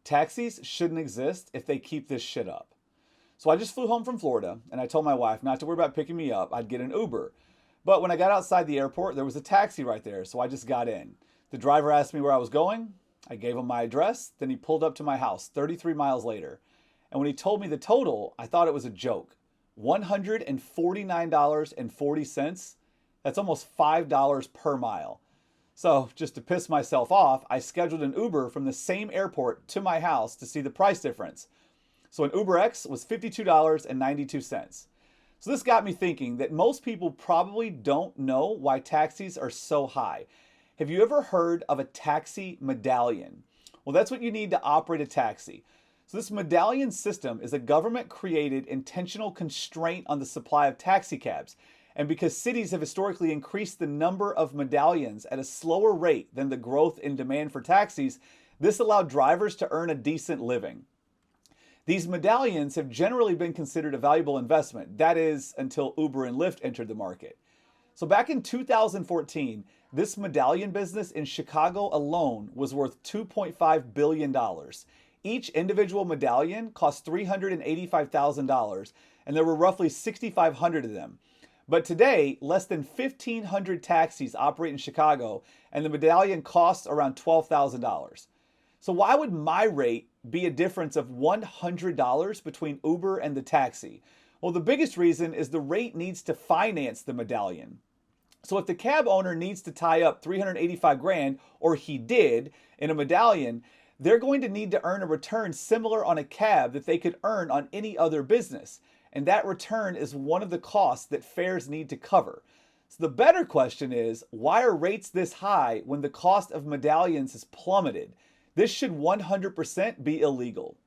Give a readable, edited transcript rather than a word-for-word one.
Taxis shouldn't exist if they keep this shit up. So I just flew home from Florida and I told my wife not to worry about picking me up. I'd get an Uber. But when I got outside the airport, there was a taxi right there, so I just got in. The driver asked me where I was going. I gave him my address. Then he pulled up to my house 33 miles later. And when he told me the total, I thought it was a joke. $149.40. That's almost $5 per mile. So, just to piss myself off, I scheduled an Uber from the same airport to my house to see the price difference. So, an Uber X was $52.92. So, this got me thinking that most people probably don't know why taxis are so high. Have you ever heard of a taxi medallion? Well, that's what you need to operate a taxi. So, this medallion system is a government created intentional constraint on the supply of taxi cabs. And because cities have historically increased the number of medallions at a slower rate than the growth in demand for taxis, this allowed drivers to earn a decent living. These medallions have generally been considered a valuable investment. That is, until Uber and Lyft entered the market. So back in 2014, this medallion business in Chicago alone was worth $2.5 billion. Each individual medallion cost $385,000, and there were roughly 6,500 of them. But today, less than 1,500 taxis operate in Chicago, and the medallion costs around $12,000. So why would my rate be a difference of $100 between Uber and the taxi? Well, the biggest reason is the rate needs to finance the medallion. So if the cab owner needs to tie up 385 grand, or he did, in a medallion, they're going to need to earn a return similar on a cab that they could earn on any other business. And that return is one of the costs that fares need to cover. So the better question is, why are rates this high when the cost of medallions has plummeted? This should 100% be illegal.